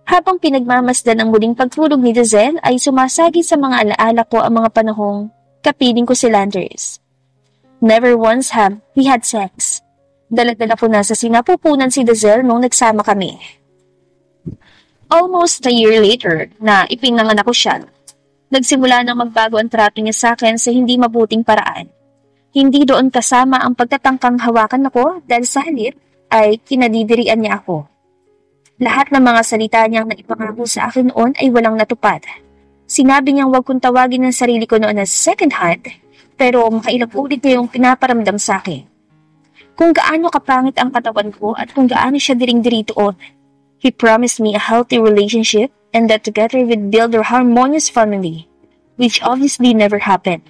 Habang pinagmamasdan ang muling pagtulog ni Dazelle ay sumasagi sa mga alaala ko ang mga panahong kapiling ko si Landers. Never once have we had sex. Dala-dala ko na sa sinapupunan si Dazelle nung nagsama kami. Almost a year later na ipinanganak ko siya, nagsimula nang magbago ang trato niya sa akin sa hindi mabuting paraan. Hindi doon kasama ang pagtatangkang hawakan ako dahil sa halip ay kinadidirian niya ako. Lahat ng mga salita niyang naipangako sa akin noon ay walang natupad. Sinabi niyang huwag kong tawagin ang sarili ko noon as second hand, pero makailang ulit niya yung pinaparamdam sa akin. Kung gaano kapangit ang katawan ko at kung gaano siya diring-diri doon. He promised me a healthy relationship and that together we'd build a harmonious family, which obviously never happened.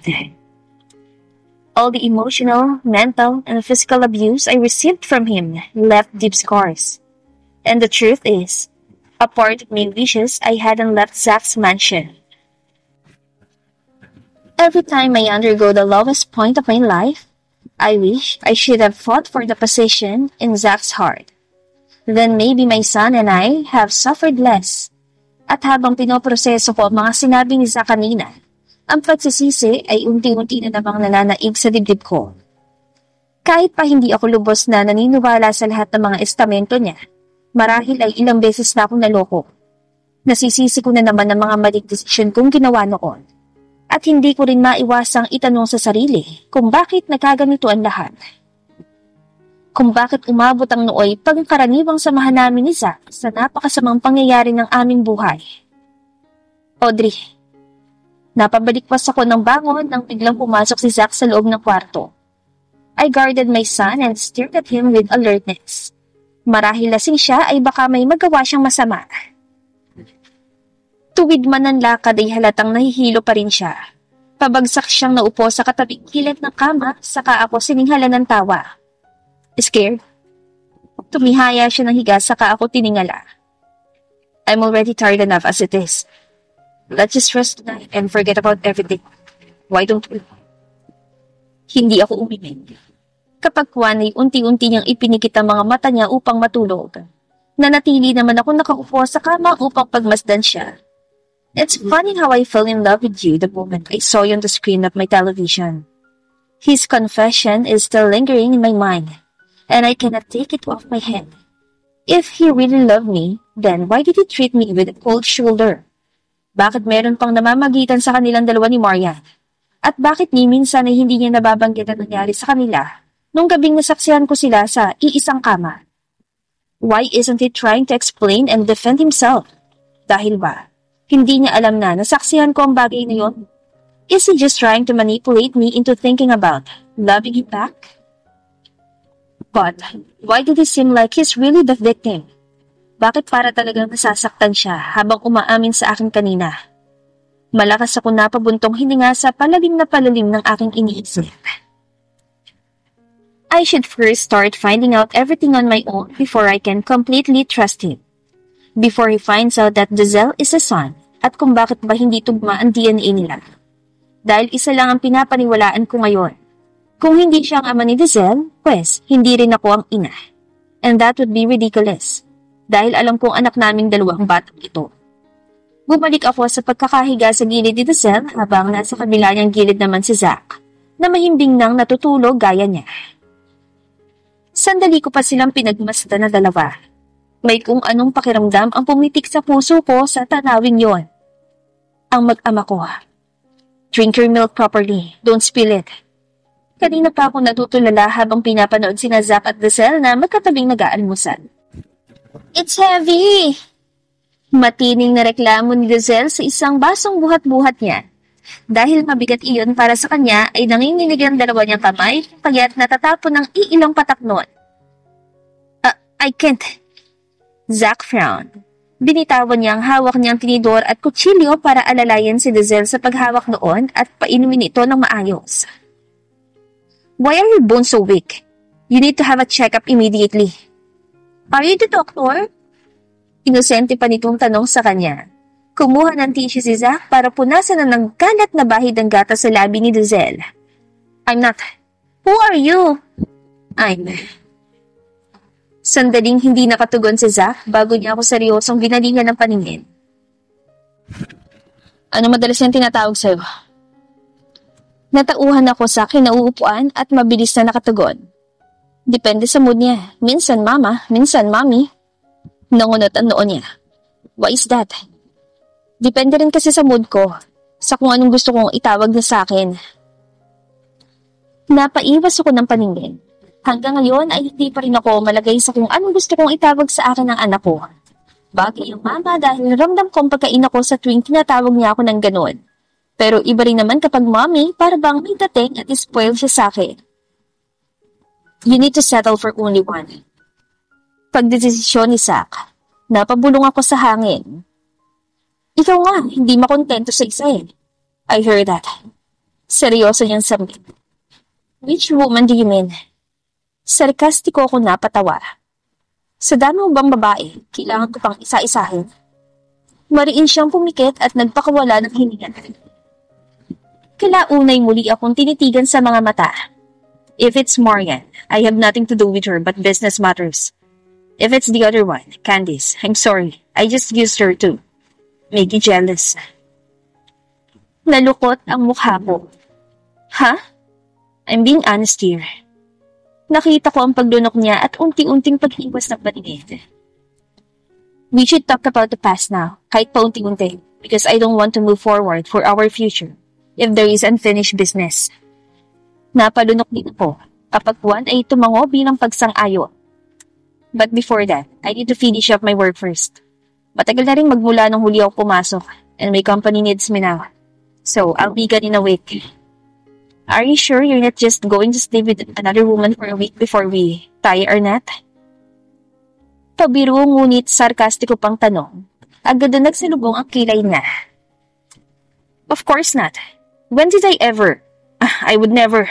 All the emotional, mental, and physical abuse I received from him left deep scars. And the truth is, a part of me wishes I hadn't left Zach's mansion. Every time I undergo the lowest point of my life, I wish I should have fought for the position in Zach's heart. Then maybe my son and I have suffered less. At habang pinoproseso ko ang mga sinabi ni Zach kanina, ang pagsisisi ay unti-unti na namang nananaig sa dibdib ko. Kahit pa hindi ako lubos na naniniwala sa lahat ng mga estamento niya, marahil ay ilang beses na akong naloko. Nasisisi ko na naman ang mga maling desisyon kong ginawa noon. At hindi ko rin maiwasang itanong sa sarili kung bakit nagkaganito ang lahat. Kung bakit umabot ang nooy pagkaraniwang samahan namin ni Zach sa napakasamang pangyayari ng aming buhay. Audrey, napabalikwas ako ng bangon nang biglang pumasok si Zach sa loob ng kwarto. I guarded my son and stared at him with alertness. Marahil lasing siya ay baka may magawa siyang masama. Tuwid man ang lakad ay halatang nahihilo pa rin siya. Pabagsak siyang naupo sa katabing gilid ng kama, saka ako sininghala ng tawa. Scared? Tumihaya siya ng higa, saka ako tiningala. I'm already tired enough as it is. Let's just rest tonight and forget about everything. Why don't we? Hindi ako umimik. Kapag kuwan ay unti-unti niyang ipinikit ang mga mata niya upang matulog. Nanatili naman ako nakaupo sa kama upang pagmasdan siya. It's funny how I fell in love with you the moment I saw you on the screen of my television. His confession is still lingering in my mind, and I cannot take it off my head. If he really loved me, then why did he treat me with a cold shoulder? Bakit meron pang namamagitan sa kanilang dalawa ni Marian? At bakit ni minsan ay hindi niya nababanggit ang nangyari sa kanila nung gabing nasaksihan ko sila sa iisang kama? Why isn't he trying to explain and defend himself? Dahil ba, hindi niya alam na nasaksihan ko ang bagay na yon? Is he just trying to manipulate me into thinking about loving him back? But why did he seem like he's really the victim? Bakit para talagang nasasaktan siya habang umaamin sa akin kanina? Malakas ako napabuntong hininga sa palalim ng aking iniisip. I should first start finding out everything on my own before I can completely trust him. Before he finds out that Dazelle is a son at kung bakit ba hindi tugma ang DNA nila. Dahil isa lang ang pinapaniwalaan ko ngayon. Kung hindi siya ang ama ni Dazelle, pues hindi rin ako ang ina. And that would be ridiculous. Dahil alam kong anak naming dalawang batang ito. Bumalik ako sa pagkakahiga sa gilid ni Dazelle habang nasa kabila niyang gilid naman si Zach, na mahimbing nang natutulog gaya niya. Sandali ko pa silang pinagmasdan na dalawa. May kung anong pakiramdam ang pumitik sa puso ko sa tanawing yon. Ang mag-ama ko. Drink your milk properly, don't spill it. Kanina pa ako natutulala habang pinapanood sina Zach at Dazelle na magkatabing nag-aalmusal. It's heavy! Matining na reklamo ni Dazelle sa isang basong buhat-buhat niya. Dahil mabigat iyon para sa kanya ay nanginginig ang dalawa niyang kamay, kaya't natatapon ng iilang patak noon. I can't. Zach frowned. Binitawan niya ang hawak niyang tinidor at kutsilyo para alalayan si Dazelle sa paghawak noon at painumin ito ng maayos. Why are your bones so weak? You need to have a check-up immediately. Are you the doctor? Inosente pa nitong tanong sa kanya. Kumuha ng tissue si Zach para punasan na ng kalat na bahid ng gatas sa labi ni Dazelle. I'm not. Who are you? I'm. Sandaling hindi nakatugon si Zach bago niya ako seryosong binalingan ng paningin. Ano madalas niyang tinatawag sa'yo? Natauhan ako sa kinauupuan at mabilis na nakatugon. Depende sa mood niya. Minsan mama, minsan mommy. Nangunot ang noon niya. Why is that? Depende rin kasi sa mood ko, sa kung anong gusto kong itawag niya sa akin. Napaiwas ako ng paningin. Hanggang ngayon ay hindi pa rin ako malagay sa kung anong gusto kong itawag sa akin ng anak ko. Bagay ang mama dahil ramdam kong pagkain ako sa tuwing tinatawag niya ako ng ganoon. Pero iba rin naman kapag mommy, para bang may dating at spoil siya sa akin. You need to settle for only one. Pagdesisyon ni Zach, napabulong ako sa hangin. Ikaw nga, hindi makontento sa isa eh. I heard that. Seryoso niyang sambit. Which woman do you mean? Sarkastiko ako napatawa. Sa dami mo bang babae, kailangan ko pang isa-isahin? Mariin siyang pumikit at nagpakawala ng hininga. Kalaunay muli akong tinitigan sa mga mata. If it's Marian, I have nothing to do with her but business matters. If it's the other one, Candice, I'm sorry. I just used her to make you jealous. Nalukot ang mukha ko. Huh? I'm being honest here. Nakita ko ang paglunok niya at unti-unting pag-iwas ng paningin. We should talk about the past now, kahit paunti-unti, because I don't want to move forward for our future if there is unfinished business. Napalunok din ako kapag one ay tumango bilang pagsang-ayon. But before that, I need to finish up my work first. Matagal na rin magmula nung huli ako pumasok and my company needs me now. So, I'll be gone in a week. Are you sure you're not just going to stay with another woman for a week before we tie our knot? Pabiro ngunit sarkastiko pang tanong. Agad na nagsalubong ang kilay niya. Of course not. When did I ever? I would never.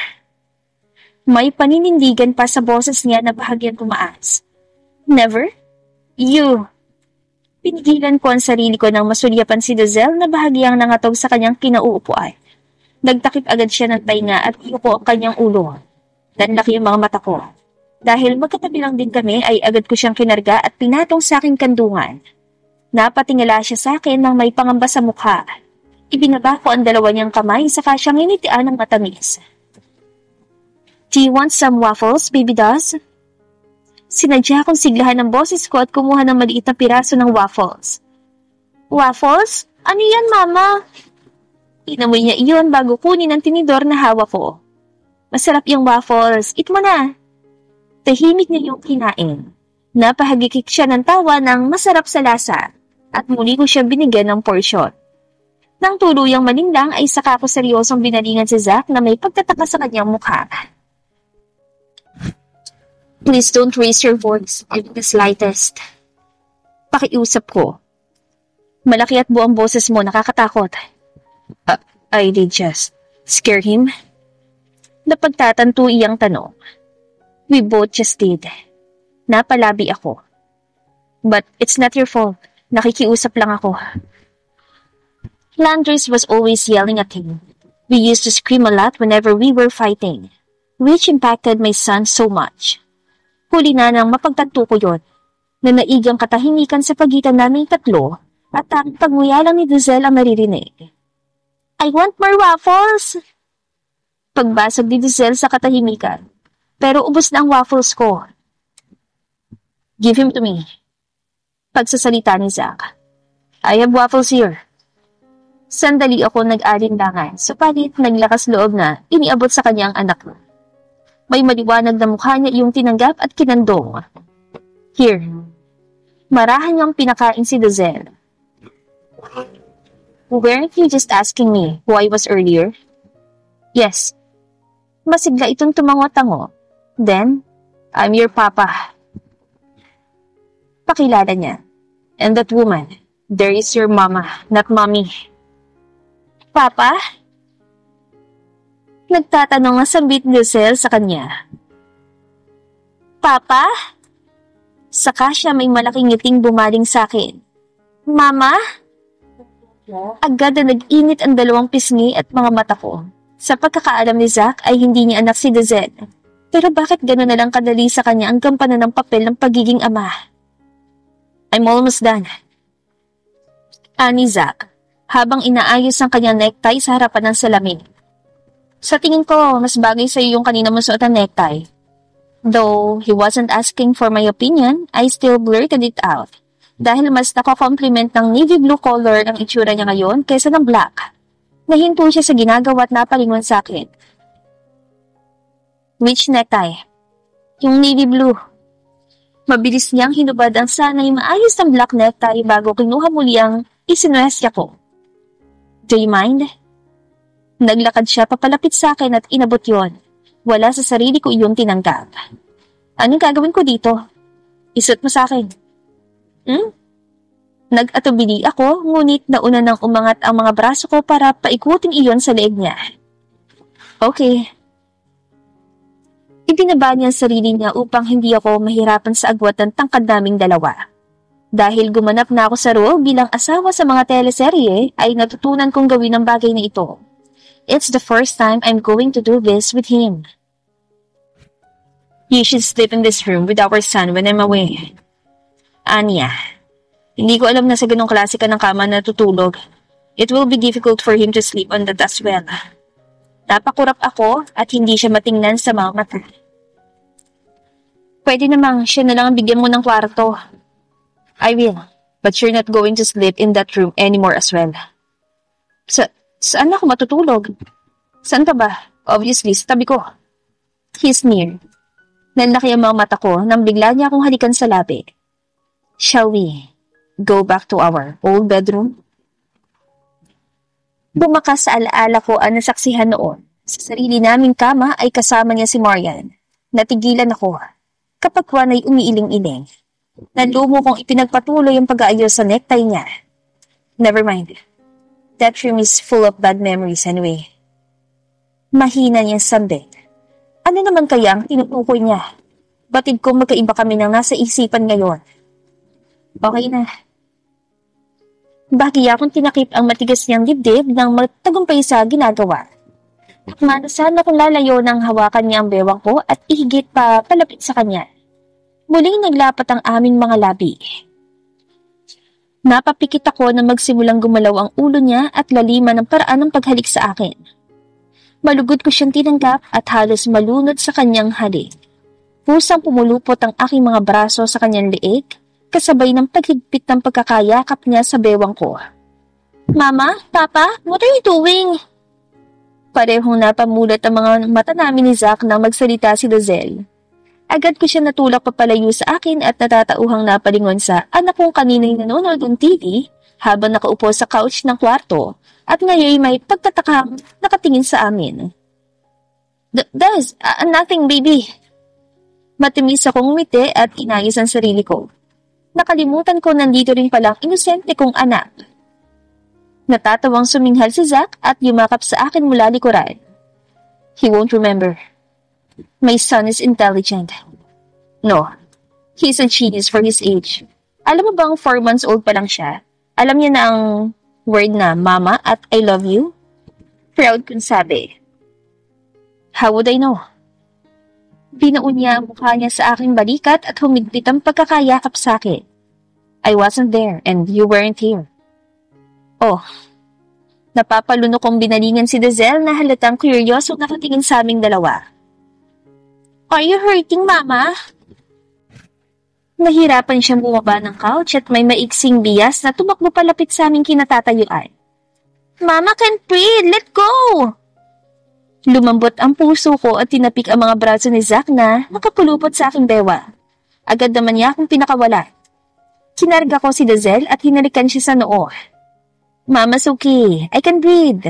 May paninindigan pa sa boses niya na bahagyang tumaas. Never? You. Pinigilan ko ang sarili ko nang masulyapan si Dazelle na bahagyang nangatog sa kanyang kinauupuan. Nagtakip agad siya ng tainga at iupo ang kanyang ulo. Nanlaki yung mga mata ko. Dahil magkatabi lang din kami ay agad ko siyang kinarga at pinatong sa aking kandungan. Napatingala siya sa akin nang may pangamba sa mukha. Ibinaba ko ang dalawa niyang kamay saka siyang initian ng matamis. Do you want some waffles, baby Daz? Sinadya kong siglahan ng boses ko at kumuha ng maliit na piraso ng waffles. Waffles? Ano yan, Mama? Inamoy niya iyon bago kunin ang tinidor na hawak ko. Masarap yung waffles. Eat mo na. Tahimik niya yung kinain. Napahagikik siya ng tawa ng masarap sa lasa at muli ko siya binigyan ng porsyon. Nang tuluyang malinlang ay saka ko seryosong binalingan si Zach na may pagtataka sa kanyang mukha. Please don't raise your voice even the slightest. Pakiusap ko. Malaki at buong boses mo, nakakatakot. I did just scare him? Napagtatanto iyang tanong. We both just did. Napalabi ako. But it's not your fault. Nakikiusap lang ako. Landers was always yelling at him. We used to scream a lot whenever we were fighting, which impacted my son so much. Huli na nang mapagtanto ko yun, na naigang katahimikan sa pagitan naming tatlo at ang pagnguya lang ni Dazelle ang maririnig. I want more waffles! Pagbasag ni Dazelle sa katahimikan, pero ubos na ang waffles ko. Give him to me. Pagsasalita ni Zach. I have waffles here. Sandali ako nag-alinlangan, supalit naglakas loob na iniabot sa kanyang anak. May maliwanag na mukha niya iyong tinanggap at kinandong. Here. Marahan niyang pinakain si Dazelle. Weren't you just asking me who I was earlier? Yes. Masigla itong tumango-tango. Then, I'm your papa. Pakilala niya. And that woman, there is your mama, not mommy. Papa? Nagtatanong na sambit ni Dazelle sa kanya. Papa? Saka siya may malaking ngiting bumaling sa akin. Mama? Agad na nag-init ang dalawang pisngi at mga mata ko. Sa pagkakaalam ni Zach ay hindi niya anak si Dazelle. Pero bakit gano'n na lang kadali sa kanya ang gampanan ng papel ng pagiging ama? I'm almost done. Ani Zack, habang inaayos ang kanyang necktie sa harapan ng salamin. Sa tingin ko, mas bagay sa iyo yung kanina mo suot ang necktie. Though he wasn't asking for my opinion, I still blurted it out. Dahil mas nako-compliment ng navy blue color ang itsura niya ngayon kaysa ng black. Nahinto siya sa ginagawa at napalingon sa akin. Which necktie? Yung navy blue. Mabilis niyang hinubad ang sanay maayos ng black necktie bago kinuha muli ang isinuwestya ko. Do you mind? Naglakad siya papalapit sa akin at inabot yon. Wala sa sarili ko iyong tinanggap. Anong gagawin ko dito? Isot mo sa akin. Nag-atubili ako, ngunit nauna nang umangat ang mga braso ko para paikutin iyon sa leeg niya. Okay. Ibinaba niya ang sarili niya upang hindi ako mahirapan sa agwat ng tangkad naming dalawa. Dahil gumanap na ako sa role bilang asawa sa mga teleserye, ay natutunan kong gawin ang bagay na ito. It's the first time I'm going to do this with him. You should sleep in this room with our son when I'm away. Anya, hindi ko alam na sa ganong klase ka ng kama na tutulog. It will be difficult for him to sleep on that as well. Napakurap ako at hindi siya matingnan sa mga mata. Pwede namang siya na lang ang bigyan mo ng kwarto. I will, but you're not going to sleep in that room anymore as well. Saan ako matutulog? Saan pa ba? Obviously, sa tabi ko. He's near. Nanlaki ang mga mata ko nang bigla niya akong halikan sa labi. Shall we go back to our old bedroom? Bumakas sa alaala ko ang nasaksihan noon. Sa sarili naming kama ay kasama niya si Marian. Natigilan ako. Kapag ay umiiling-iling. Nalumo kong ipinagpatuloy ang pag-aayos sa necktie niya. Never mind. That room is full of bad memories anyway. Mahina niyang sambit. Ano naman kaya ang tinutukoy niya? Batid kong magkaiba kami ng nasa isipan ngayon. Okay na. Bagiya akong tinakip ang matigas niyang dibdib ng magtagumpay sa ginagawa. Manasan akong lalayo nang hawakan niya ang bewang ko at ihigit pa palapit sa kanya. Muling naglapat ang aming mga labi. Napapikit ako na magsimulang gumalaw ang ulo niya at laliman ng paraan ng paghalik sa akin. Malugod ko siyang tinanggap at halos malunod sa kanyang halik. Pusang pumulupot ang aking mga braso sa kanyang leeg, kasabay ng paghigpit ng pagkakayakap niya sa bewang ko. Mama? Papa? What are you doing? Parehong napamulat ang mga mata namin ni Zack nang magsalita si Lozelle. Agad ko siya natulak papalayo sa akin at natatauhang napalingon sa anak kong kanina'y nanonood ng TV habang nakaupo sa couch ng kwarto at ngayon may pagtatakang nakatingin sa amin. There's nothing, baby. Matimis akong ngumiti at inayos ang sarili ko. Nakalimutan ko nandito rin palang inosente kong anak. Natatawang suminghal si Zack at yumakap sa akin mula likuran. He won't remember. My son is intelligent. No, he's a genius for his age. Alam mo bang 4 months old pa lang siya? Alam niya na ang word na mama at I love you? Proud kong sabi. How would I know? Binuon niya ang mukha niya sa aking balikat at humigpit ang pagkakayakap sa akin. I wasn't there and you weren't here. Oh, napapalunok kong binalingan si Lozelle na halatang kuryoso nakatingin sa aming dalawa. Are you hurting, Mama? Nahirapan siyang bumaba ng couch at may maiksing bias na tumakbo palapit sa aming kinatatayuan. Mama can't breathe! Let go! Lumambot ang puso ko at tinapik ang mga braso ni Zack na nakapulupot sa aking bewa. Agad naman niya akong pinakawala. Kinarga ko si Lozelle at hinalikan siya sa noo. Mama's okay. I can breathe.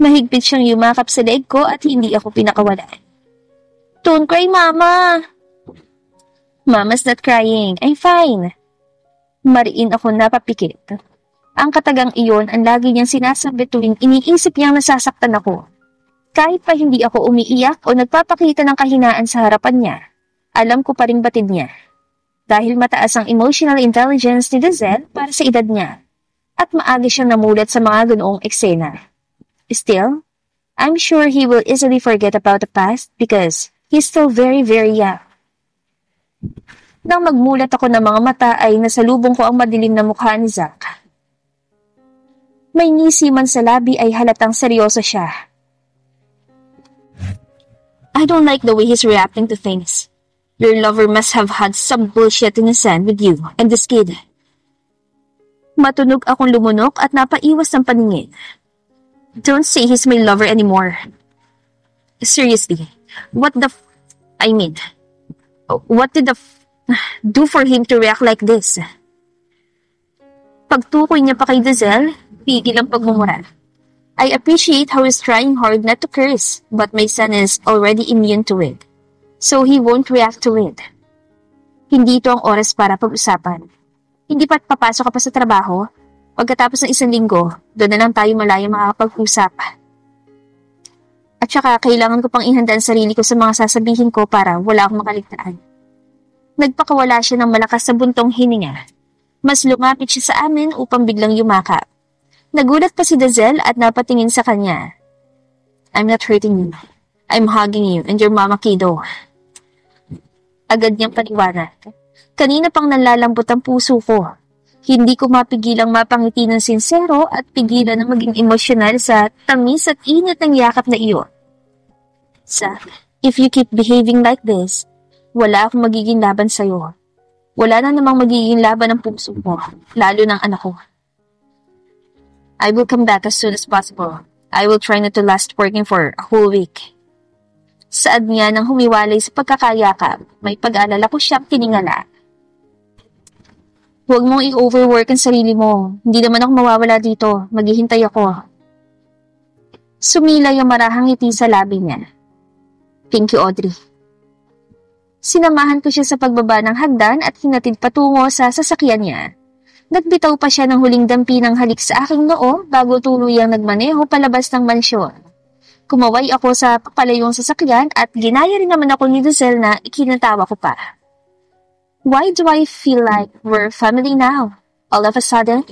Mahigpit siyang yumakap sa leeg ko at hindi ako pinakawala. Don't cry, Mama. Mama's not crying. I'm fine. Mariin ako napapikit. Ang katagang iyon ang lagi niyang sinasambit tuwing iniisip niyang nasasaktan ako. Kahit pa hindi ako umiiyak o nagpapakita ng kahinaan sa harapan niya, alam ko pa ring batid niya. Dahil mataas ang emotional intelligence ni Lozelle para sa edad niya, at maaga siyang namulat sa mga ganoong eksena. Still, I'm sure he will easily forget about the past because He's still very, very young. Nang magmulat ako ng mga mata ay nasalubong ko ang madilim na mukha ni Zack. May ngisi man sa labi ay halatang seryoso siya. I don't like the way he's reacting to things. Your lover must have had some bullshit in his hand with you and this kid. Matunog akong lumunok at napaiwas ng paningin. Don't say he's my lover anymore. Seriously, what did the do for him to react like this? Pagtukoy niya pa kay Dazelle, pigil ang pagmumura. I appreciate how he's trying hard not to curse, but my son is already immune to it. So he won't react to it. Hindi ito ang oras para pag-usapan. Hindi pa't papasok ka pa sa trabaho? Pagkatapos ng 1 linggo, doon na lang tayo malaya makakapag-usap. At saka, kailangan ko pang ihanda ang sarili ko sa mga sasabihin ko para wala akong makaligtaan. Nagpakawala siya ng malakas sa buntong hininga. Mas lumapit siya sa amin upang biglang yumakap. Nagulat pa si Dazelle at napatingin sa kanya. I'm not hurting you. I'm hugging you and your mama, kiddo. Agad niyang paniwanag. Kanina pang nalalambot ang puso ko. Hindi ko mapigilang mapangiti ng sincero at pigilan na maging emosyonal sa tamis at init ng yakap na iyon. If you keep behaving like this, wala akong magiging laban sa'yo. Wala na namang magiging laban ng puso mo, lalo ng anak ko. I will come back as soon as possible. I will try not to last working for a whole week. Saad niya nang humiwalay sa pagkakayakap, may pag-alala ko siyang tiningala. Huwag mong i-overwork ang sarili mo. Hindi naman ako mawawala dito. Maghihintay ako. Sumilay ang marahang ngiti sa labi niya. Thank you, Audrey. Sinamahan ko siya sa pagbaba ng hagdan at hinatid patungo sa sasakyan niya. Nagbitaw pa siya ng huling dampi ng halik sa aking noo bago tuluyang nagmaneho palabas ng mansyon. Kumaway ako sa palayong sasakyan at ginaya rin naman ako ni Dazelle na ikinatawa ko pa. Why do I feel like we're family now? All of a sudden?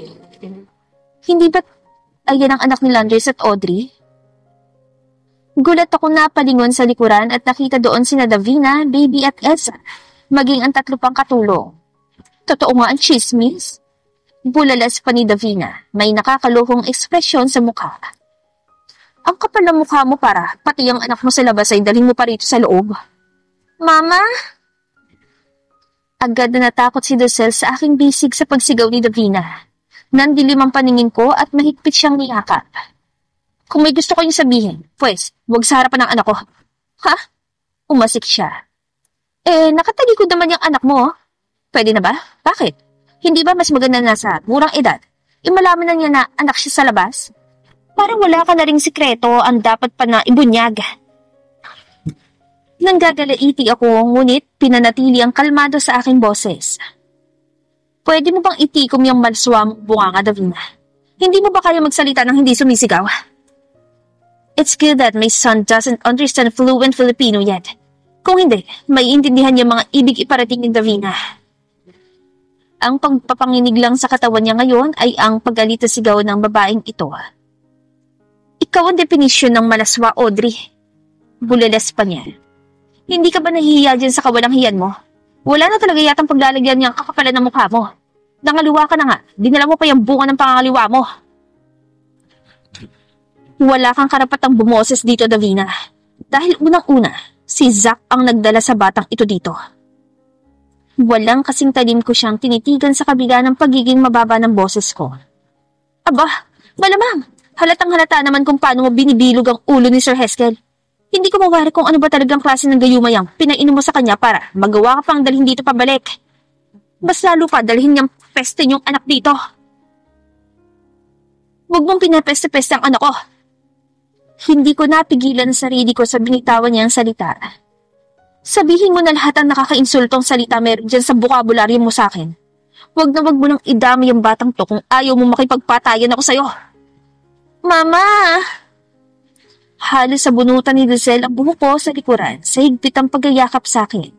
Hindi ba't ayan ang anak ni Landres at Audrey? Gulat ako napalingon sa likuran at nakita doon sina Davina, Baby at Elsa, maging ang 3 pang katulong. Totoo nga ang chismis? Bulalas pa ni Davina, may nakakalokong ekspresyon sa mukha. Ang kapal ng mukha mo para, pati ang anak mo sa labas ay dalhin mo pa rito sa loob. Mama? Agad na natakot si Dazelle sa aking bisig sa pagsigaw ni Davina. Nandilim ang paningin ko at mahigpit siyang niyakap. Kung may gusto kayong sabihin, pues, huwag sa harapan ng anak ko. Ha? Umasik siya. Nakatalikod naman yung anak mo. Pwede na ba? Bakit? Hindi ba mas maganda na sa murang edad? Imalaman na niya na anak siya sa labas? Parang wala ka na ring sikreto ang dapat pa na ibunyag. Nanggagalaiti ako, ngunit pinanatili ang kalmado sa aking boses. Pwede mo bang itikom yung malswam bunganga, Davina? Hindi mo ba kaya magsalita ng hindi sumisigaw? It's good that my son doesn't understand fluent Filipino yet. Kung hindi, maiintindihan niya mga ibig iparating ni Davina. Ang pagpapanginig lang sa katawan niya ngayon ay ang paggalit na sigaw ng babaeng ito. Ikaw ang definisyon ng malaswa, Audrey. Bulalas pa niya. Hindi ka ba nahihiya dyan sa kawalang hiyan mo? Wala na talaga yatang paglalagyan niyang kakapalan ng mukha mo. Nangaluwa ka na nga, dinala mo pa yung bunga ng pangangaliwa mo. Wala kang karapatang bumoses dito, Davina. Dahil unang-una, si Zack ang nagdala sa batang ito dito. Walang kasing talim ko siyang tinitigan sa kabila ng pagiging mababa ng boses ko. Aba, malamang, halatang-halata naman kung paano mo binibilog ang ulo ni Sir Heskel. Hindi ko mawari kung ano ba talagang klase ng gayumayang pinainom mo sa kanya para magawa ka pang dalhin dito pabalik. Mas lalo pa dalhin niyang peste niyong anak dito. Huwag mong pinapeste-peste ang anak ko. Hindi ko napigilan ang sarili ko sa binitawan niyang salita. Sabihin mo na lahat ang nakakainsultong salita meron dyan sa bukabularyo mo sa akin. Huwag na huwag mo nang idami yung batang to kung ayaw mo makipagpatayan ako sa'yo. Mama! Halos sa bunutan ni Dazelle ang buhok ko sa likuran sa higpit ang pagyayakap sa akin.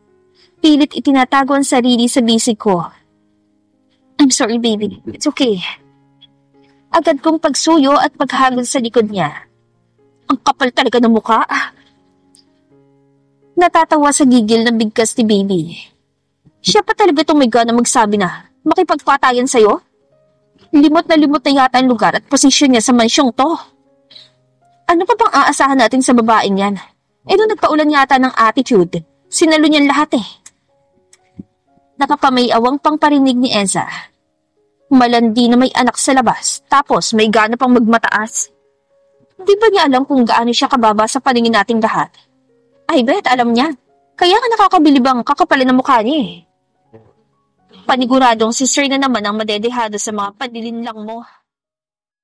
Pilit itinatago ang sarili sa bisig ko. I'm sorry, baby. It's okay. Agad kong pagsuyo at paghagod sa likod niya. Ang kapal talaga ng mukha. Natatawa sa gigil ng bigkas ni Baby. Siya pa talaga itong may gana magsabi na makipagpatayan sa'yo? Limot na yata ang lugar at posisyon niya sa mansyong to. Ano pa bang aasahan natin sa babaeng yan? Nung nagpaulan yata ng attitude, sinalo niyan lahat eh. Nakapamayawang pang parinig ni Enza. Malandi na may anak sa labas, tapos may gana pang magmataas. Di ba niya alam kung gaano siya kababa sa paningin nating lahat? Ay bet, alam niya. Kaya nga nakakabilib ang kakapalan ng mukha niya eh. Paniguradong si Sir na naman ang madedehado sa mga panilinlang mo.